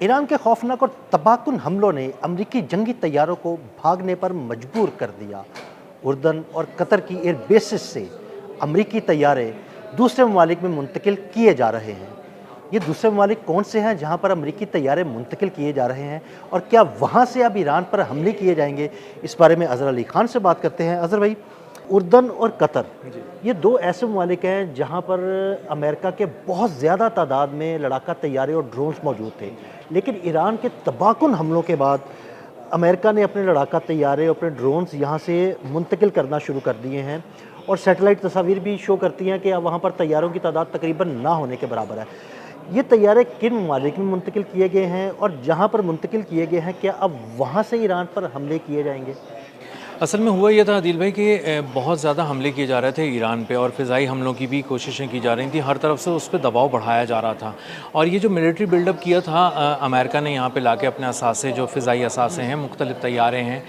Iran के खौफनाक और तबाहकुन हमलों ने अमरीकी जंगी तैयारों को भागने पर मजबूर कर दिया। उर्दन और कतर की एयर बेसिस से अमरीकी तैयारे दूसरे ममालिक में मुंतकिल किए जा रहे हैं। ये दूसरे ममालिक कौन से हैं जहां पर अमरीकी तैयारे मुंतकिल किए जा रहे हैं, और क्या वहां से अब ईरान पर हमले किए जाएंगे? इस बारे में अज़हर अली खान से बात करते हैं। अज़हर भाई, उर्दन और कतर ये दो ऐसे ममालिक हैं जहां पर अमेरिका के बहुत ज़्यादा तादाद में लड़ाका तैयारे और ड्रोन्स मौजूद थे, लेकिन ईरान के तबाहकुन हमलों के बाद अमेरिका ने अपने लड़ाका तैयारे और अपने ड्रोन्स यहाँ से मुंतकिल करना शुरू कर दिए हैं, और सैटेलाइट तस्वीर भी शो करती हैं कि अब वहाँ पर तैयारों की तादाद तकरीबन ना होने के बराबर है। ये तैयारे किन ममालिक में मुंतकिल किए गए हैं, और जहाँ पर मुंतकिल किए गए हैं क्या अब वहाँ से ईरान पर हमले किए जाएंगे? असल में हुआ ये था आदिल भाई कि बहुत ज़्यादा हमले किए जा रहे थे ईरान पे, और फ़िज़ाई हमलों की भी कोशिशें की जा रही थी। हर तरफ से उस पर दबाव बढ़ाया जा रहा था, और ये जो मिलिट्री बिल्डअप किया था अमेरिका ने यहाँ पे लाके अपने असासे, जो फ़िज़ाई असासे हैं, मुख्तलिफ़ तैयारे हैं,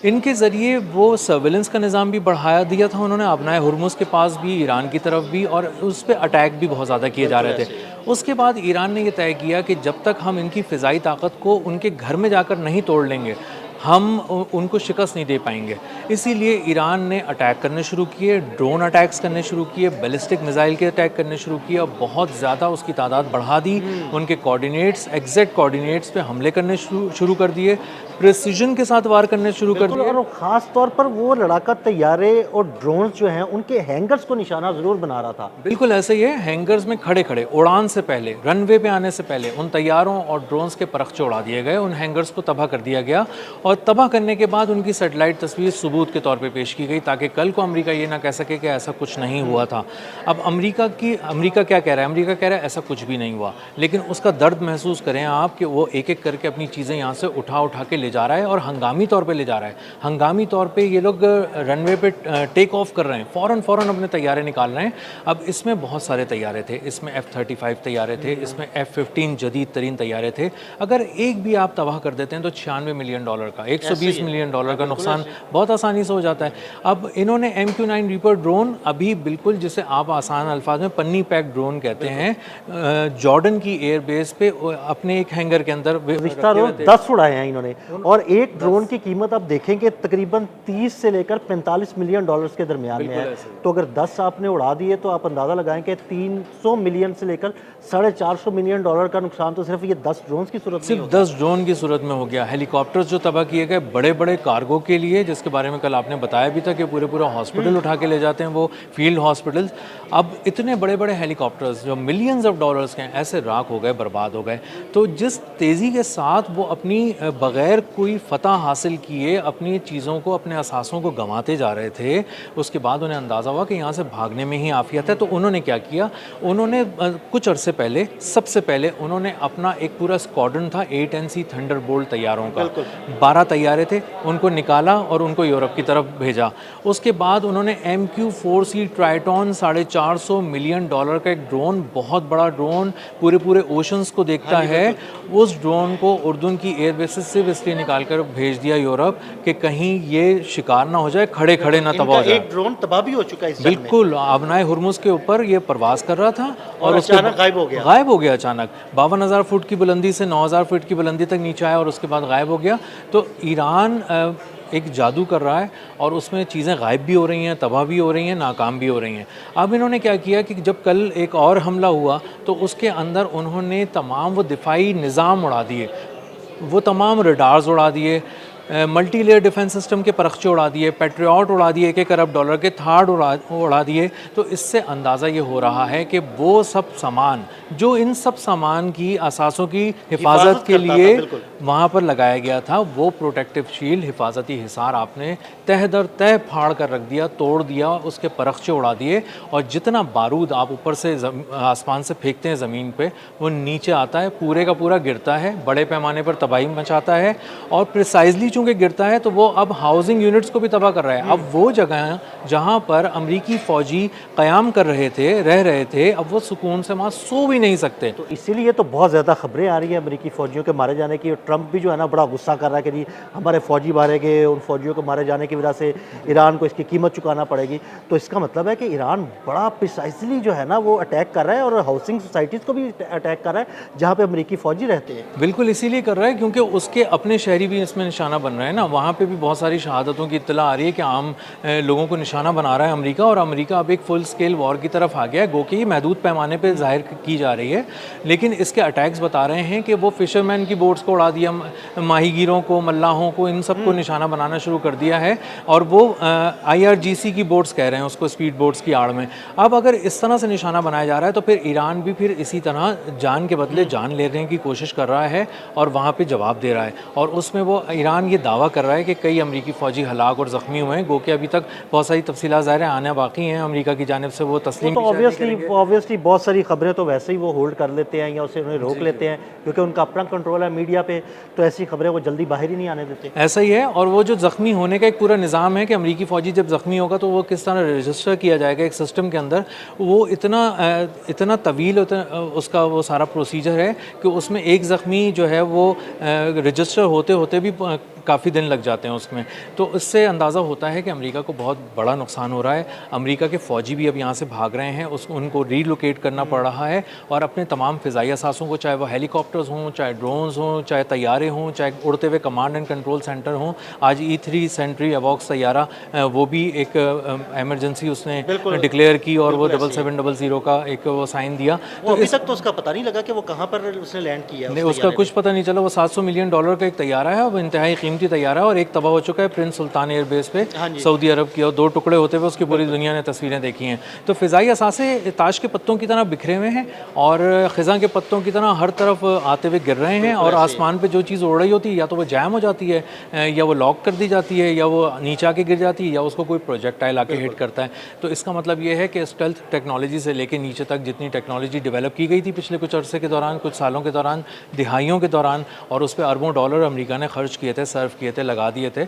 इनके ज़रिए वो सर्विलेंस का निज़ाम भी बढ़ाया दिया था उन्होंने। अपनाए हुर्मुज़ के पास भी, ईरान की तरफ भी, और उस पर अटैक भी बहुत ज़्यादा किए जा रहे थे। उसके बाद ईरान ने यह तय किया कि जब तक हम इनकी फ़िज़ाई ताकत को उनके घर में जाकर नहीं तोड़ लेंगे, हम उनको शिकस्त नहीं दे पाएंगे। इसीलिए ईरान ने अटैक करने शुरू किए, ड्रोन अटैक्स करने शुरू किए, बैलिस्टिक मिसाइल के अटैक करने शुरू किए, और बहुत ज़्यादा उसकी तादाद बढ़ा दी। उनके कोऑर्डिनेट्स, एग्जैक्ट कोऑर्डिनेट्स पे हमले करने शुरू कर दिए, प्रिसीजन के साथ वार करने शुरू कर दिए। और ख़ास तौर पर वो लड़ाका तैयारे और ड्रोन्स जो हैं उनके हैंगर्स को निशाना ज़रूर बना रहा था। बिल्कुल ऐसे ही है, हैंगर्स में खड़े खड़े उड़ान से पहले, रनवे पे आने से पहले उन तैयारों और ड्रोन्स के परखचे उड़ा दिए गए, उन हैंगर्स को तबाह कर दिया गया, और तबाह करने के बाद उनकी सैटेलाइट तस्वीर सबूत के तौर पे पेश की गई, ताकि कल को अमेरिका ये ना कह सके कि ऐसा कुछ नहीं हुआ था। अब अमेरिका क्या कह रहा है? अमेरिका कह रहा है ऐसा कुछ भी नहीं हुआ, लेकिन उसका दर्द महसूस करें आप कि वो एक एक करके अपनी चीज़ें यहाँ से उठा के ले जा रहा है, और हंगामी तौर पे ले जा रहा है। हंगामी तौर पे ये लोग रनवे पे टेक ऑफ कर रहे हैं, फ़ौरन अपने तैयारे निकाल रहे हैं। अब इसमें बहुत सारे तैयारे थे, इसमें F-35 तैयारे थे, इसमें F-15 जदीद तरीन तैयारे थे। अगर एक भी आप तबाह कर देते हैं तो $96 मिलियन का, $120 मिलियन का नुकसान बहुत आसानी से हो जाता है। अब इन्होंने MQ-9 रीपर ड्रोन, अभी बिल्कुल जिसे आप आसान अल्फाज में पन्नी पैक ड्रोन कहते हैं, जॉर्डन की एयर बेस पे अपने एक हैंगर के अंदर 10 उड़ाए हैं इन्होंने, और एक ड्रोन की कीमत आप देखेंगे तकरीबन 30 से लेकर $45 मिलियन के दरमियान में है। तो अगर 10 आपने उड़ा दिए तो आप अंदाज़ा लगाएं कि 300 मिलियन से लेकर $450 मिलियन का नुकसान तो सिर्फ ये 10 ड्रोन की सूरत में, सिर्फ 10 ड्रोन की सूरत में हो गया। हेलीकॉप्टर्स जो तबाह किए गए बड़े बड़े कार्गो के लिए, जिसके बारे में कल आपने बताया भी था कि पूरे हॉस्पिटल उठा के ले जाते हैं, वो फील्ड हॉस्पिटल्स। अब इतने बड़े बड़े हेलीकॉप्टर्स जो मिलियंस ऑफ डॉलर्स के हैं, ऐसे राख हो गए, बर्बाद हो गए। तो जिस तेज़ी के साथ वो अपनी बग़ैर कोई फ़तह हासिल किए अपनी चीज़ों को, अपने असासों को गंवाते जा रहे थे, उसके बाद उन्हें अंदाज़ा हुआ कि यहाँ से भागने में ही आफियत है। तो उन्होंने क्या किया? उन्होंने कुछ अरसे पहले, सबसे पहले उन्होंने अपना एक पूरा स्क्वाड्रन था 8NC थंडरबोल्ट तैयारों का, 12 तैयारे थे, उनको निकाला और उनको यूरोप की तरफ भेजा। उसके बाद उन्होंने MQ-4C ट्राइटॉन $450 मिलियन का एक ड्रोन, बहुत बड़ा ड्रोन, पूरे ओशंस को देखता है, उस ड्रोन को उर्दन की एयर बेसिस से इसलिए निकाल कर भेज दिया यूरोप कि कहीं ये शिकार ना हो जाए, खड़े ना तबाह हो जाए। एक ड्रोन तबाह भी हो चुका है इस बिल्कुल, अपनाए हुर्मुज़ के ऊपर ये परवाज़ कर रहा था और अचानक गायब हो गया अचानक। 52,000 फुट की बुलंदी से 9,000 फुट की बुलंदी तक नीचे आया और उसके बाद गायब हो गया। तो ईरान एक जादू कर रहा है, और उसमें चीज़ें गायब भी हो रही हैं, तबाह भी हो रही हैं, नाकाम भी हो रही हैं। अब इन्होंने क्या किया कि जब कल एक और हमला हुआ तो उसके अंदर उन्होंने तमाम वो दिफाई निज़ाम उड़ा दिए, वो तमाम रडार्स उड़ा दिए, मल्टी लेयर डिफेंस सिस्टम के परखचे उड़ा दिए, पेट्रियट उड़ा दिए, $1 अरब के, थार्ड उड़ा दिए। तो इससे अंदाज़ा ये हो रहा है कि वो सब सामान जो इन सब सामान की असासों की हिफाजत के लिए वहाँ पर लगाया गया था, वो प्रोटेक्टिव शील्ड, हिफाजती हिसार आपने तह दर तह फाड़ कर रख दिया, तोड़ दिया, उसके परखचे उड़ा दिए, और जितना बारूद आप ऊपर से आसमान से फेंकते हैं ज़मीन पे, वो नीचे आता है, पूरे का पूरा गिरता है, बड़े पैमाने पर तबाही मचाता है। और प्रिसाइजली चूंकि गिरता है तो वो अब हाउसिंग यूनिट्स को भी तबाह कर रहा है। अब वो जगह जहाँ पर अमरीकी फ़ौजी क़याम कर रहे थे, रह रहे थे, अब वो सुकून से वहाँ सो भी नहीं सकते। तो इसीलिए तो बहुत ज़्यादा खबरें आ रही हैं अमेरिकी फ़ौजियों के मारे जाने की, और ट्रंप भी जो है ना बड़ा गुस्सा कर रहा है कि जी हमारे फ़ौजी मारे गए, उन फ़ौजियों को मारे जाने की वजह से ईरान को इसकी कीमत चुकाना पड़ेगी। तो इसका मतलब है कि ईरान बड़ा प्रिसाइसली जो है ना वो अटैक कर रहा है, और हाउसिंग सोसाइटीज़ को भी अटैक कर रहा है जहाँ पे अमेरिकी फ़ौजी रहते हैं। बिल्कुल इसीलिए कर रहा है क्योंकि उसके अपने शहरी भी इसमें निशाना बन रहे हैं ना। वहाँ पे भी बहुत सारी शहादतों की इत्तला आ रही है कि आम लोगों को निशाना बना रहा है अमेरिका, और अमेरिका अब एक फुल स्केल वॉर की तरफ आ गया है। गो कि ये महदूद पैमाने पे जाहिर की जा रही है, लेकिन इसके अटैक्स बता रहे हैं कि वो फिशरमैन की बोट्स को उड़ा दिया, माहीगीरों को, मल्लाहों को, इन सबको निशाना बनाना शुरू कर दिया है। और वो IRGC की बोट्स कह रहे हैं उसको, स्पीड बोट्स की आड़ में। अब अगर इस तरह से निशाना बनाया जा रहा है तो फिर ईरान भी फिर इसी तरह जान के बदले जान लेने की कोशिश कर रहा है और वहाँ पे जवाब दे रहा है। और उसमें वो ईरान ये दावा कर रहा है कि कई अमरीकी फ़ौजी हलाक और ज़ख्मी हुए हैं। गो कि अभी तक बहुत सारी तफसीलात ज़ाहिर है आने बाकी हैं, अमरीका की जानिब से वो तस्लीम तो ऑब्वियसली बहुत सारी खबरें तो वैसे ही वो होल्ड कर लेते हैं या उसे उन्हें रोक लेते हैं, क्योंकि उनका अपना कंट्रोल है मीडिया पे, तो ऐसी खबरें वो जल्दी बाहर ही नहीं आने देते। ऐसा ही है। और वो जो ज़ख्मी होने का एक पूरा निज़ाम है कि अमरीकी फ़ौजी जब ज़ख्मी होगा तो वो किस तरह रजिस्टर किया जाएगा एक सिस्टम के अंदर, वो इतना तवील उसका वो सारा प्रोसीजर है कि उसमें एक ज़ख्मी जो है वो रजिस्टर होते होते भी काफ़ी दिन लग जाते हैं उसमें। तो इससे अंदाज़ा होता है कि अमेरिका को बहुत बड़ा नुकसान हो रहा है। अमेरिका के फ़ौजी भी अब यहाँ से भाग रहे हैं, उनको रीलोकेट करना पड़ रहा है, और अपने तमाम फ़िज़ाई असासों को, चाहे वो हेलीकॉप्टर्स हों, चाहे ड्रोन्स हों, चाहे तैयारे हों, चाहे उड़ते हुए कमांड एंड कंट्रोल सेंटर हों। आज E3 सेंट्री अवॉक्स तैयारा वो भी एक एमरजेंसी उसने डिक्लेयर की, और वो 7700 का एक वो साइन दिया। तो अभी तक तो उसका पता नहीं लगा कि वो कहाँ पर उसने लैंड किया। नहीं, उसका कुछ पता नहीं चला। वो $700 मिलियन का एक तैयारा है, वो इंतहाई कीमती तैयारा है, और एक तबाह हो चुका है प्रिंस सुल्तान एयरबेस पे सऊदी अरब की, और 2 टुकड़े होते हुए उसकी पूरी दुनिया ने तस्वीरें देखी हैं। तो फ़िज़ाई असासे ताश के पत्तों की तरह बिखरे हुए हैं और ख़ज़ां के पत्तों की तरह हर तरफ आते हुए गिर रहे हैं, और आसमान पे जो चीज़ उड़ रही होती है या तो वो जैम हो जाती है, या वो लॉक कर दी जाती है, या वो नीचे आके गिर जाती है, या उसको कोई प्रोजेक्टाइल आके हिट करता है। तो इसका मतलब ये है कि स्टेल्थ टेक्नोलॉजी से लेके नीचे तक जितनी टेक्नोलॉजी डेवलप की गई थी पिछले कुछ अरसे के दौरान, कुछ सालों के दौरान, दिहाइयों के दौरान, और उस पर अरबों डॉलर अमेरिका ने खर्च किए थे, सर्व किए थे, लगा दिए थे,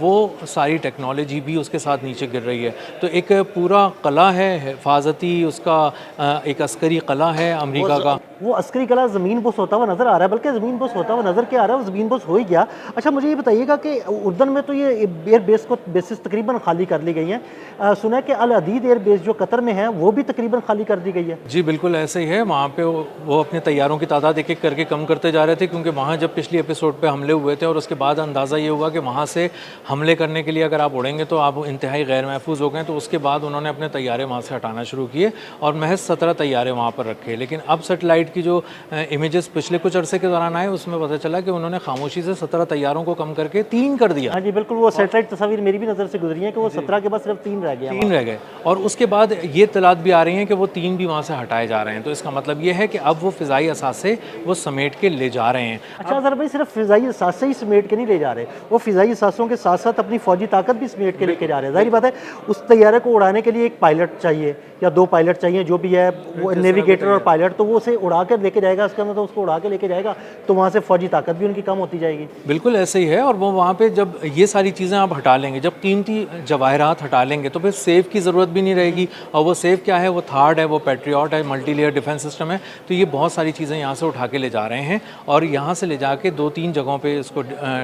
वो सारी टेक्नोलॉजी भी उसके साथ नीचे गिर रही है। तो एक पूरा कला है हिफाजती, उसका एक अस्करी कला है अमेरिका का। वो अस्करी कला ज़मीन बोस होता हुआ नज़र आ रहा है, बल्कि ज़मीन बोस होता हुआ नज़र क्या आ रहा है, वो ज़मीन बोस हो ही गया। अच्छा, मुझे ये बताइएगा कि उर्दन में तो ये एयर बेसिस तकरीबन खाली कर ली गई हैं। सुना है कि अल अदीद एयर बेस जो कतर में है वो भी तकरीबन खाली कर दी गई है। जी बिल्कुल ऐसे ही है। वहाँ पे वो अपने तैयारों की तादाद एक एक करके कम करते जा रहे थे, क्योंकि वहाँ जब पिछली एपिसोड पे हमले हुए थे और उसके बाद अंदाज़ा ये हुआ कि वहाँ से हमले करने के लिए अगर आप उड़ेंगे तो आप इंतहाई गैर महफूज हो गए। तो उसके बाद उन्होंने अपने तैयारे वहाँ से हटाना शुरू किए और महज 17 तैयारे वहाँ पर रखे। लेकिन अब सेटेलाइट की जो इमेजेस पिछले कुछ अरसे के दौरान आए उसमें पता चला कि उन्होंने खामोशी से 17 तैयारों को कम करके 3 कर दिया। हाँ जी बिल्कुल, वो सेटेलाइट तस्वीर मेरी भी नज़र से गुजरी है कि वो 17 के बाद सिर्फ 3 रह गए। 3 रह गए, और उसके बाद ये इत्तलात भी आ रही हैं कि वो 3 भी वहाँ से हटाए जा रहे हैं। तो इसका मतलब ये है कि अब वो फ़िज़ाई असासे वो समेट के ले जा रहे हैं। अच्छा अज़हर भाई, सिर्फ फ़िज़ाई असासे ही समेट के नहीं ले जा रहे, वो फ़िज़ाई असासों के साथ साथ अपनी फ़ौजी ताकत भी समेट के लेके जा रहे हैं। जाहिर बात है उस तैयारे को उड़ाने के लिए एक पायलट चाहिए या 2 पायलट चाहिए, जो भी है वो नेविगेटर और पायलट, तो वो उसे उड़ा कर लेके जाएगा, उसके अंदर तो उसको उड़ा के लेके जाएगा, तो वहाँ से फ़ौजी ताकत भी उनकी कम होती जाएगी। बिल्कुल ऐसे ही है। और वो वहाँ पे जब ये सारी चीज़ें आप हटा लेंगे, जब कीमती जवाहरात हटा लेंगे, तो फिर सेफ की ज़रूरत भी नहीं रहेगी। और वो सेफ क्या है, वो थार्ड है, वो पैट्रियट है, मल्टी लेयर डिफेंस सिस्टम है। तो ये बहुत सारी चीज़ें यहाँ से उठा के ले जा रहे हैं और यहाँ से ले जाके 2-3 जगहों पे इसको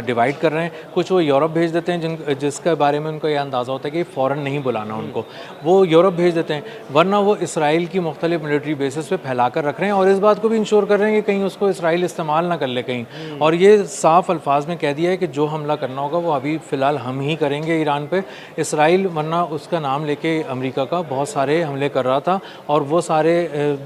डिवाइड कर रहे हैं। कुछ वो यूरोप भेज देते हैं जिसके बारे में उनको ये अंदाज़ा होता है कि फ़ौरन नहीं बुलाना उनको, वो यूरोप भेज देते हैं, वरना वो इसराइल की मुख्तलिफ मिलिट्री बेसिस पे फैला कर रख रहे हैं और इस बात को भी इंश्योर कर रहे हैं कि कहीं उसको इसराइल इस्तेमाल ना कर ले कहीं। और ये साफ अल्फाज में कह दिया है कि जो हमला करना होगा वो अभी फ़िलहाल हम ही करेंगे ईरान पे। इसराइल वरना उसका नाम लेके अमेरिका का बहुत सारे हमले कर रहा था और वो सारे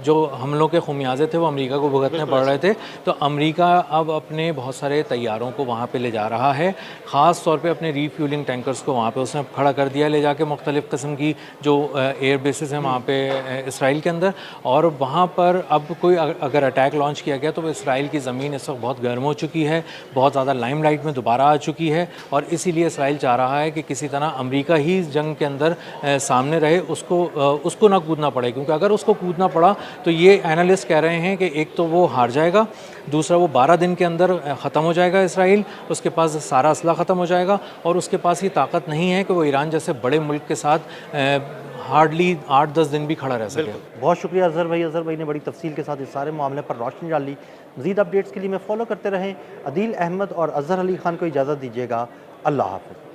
जो हमलों के खुमियाजे थे वो अमेरिका को भुगतने पड़ रहे थे। तो अमेरिका अब अपने बहुत सारे तैयारों को वहाँ पे ले जा रहा है, ख़ास तौर पे अपने रीफ्यूलिंग टैंकर्स को वहाँ पे उसने खड़ा कर दिया ले जाके मुख्तलिफ़ किस्म की जो एयर बेसिस हैं वहाँ पे इसराइल के अंदर। और वहाँ पर अब कोई अगर अटैक लॉन्च किया गया तो वो इसराइल की ज़मीन इस वक्त बहुत गर्म हो चुकी है, बहुत ज़्यादा लाइमलाइट में दोबारा आ चुकी है और इसीलिए इसराइल चाह रहा है कि किसी तरह अमेरिका ही इस जंग के अंदर सामने रहे, उसको ना कूदना पड़े, क्योंकि अगर उसको कूदना पड़ा तो ये एनालिस्ट कह रहे हैं कि एक तो वो हार जाएगा दूसरा वो 12 दिन के अंदर ख़त्म हो जाएगा इसराइल, उसके पास सारा असला ख़त्म हो जाएगा और उसके पास ये ताकत नहीं है कि वो ईरान जैसे बड़े मुल्क के साथ हार्डली 8-10 दिन भी खड़ा रह सके। बहुत शुक्रिया अज़हर भाई ने बड़ी तफसील के साथ इस सारे मामले पर रोशनी डाली। मज़ीद अपडेट्स के लिए मैं फॉलो करते रहें। अदील अहमद और अज़हर अली ख़ान को इजाज़त दीजिएगा। अल्लाह हाफ़िज़।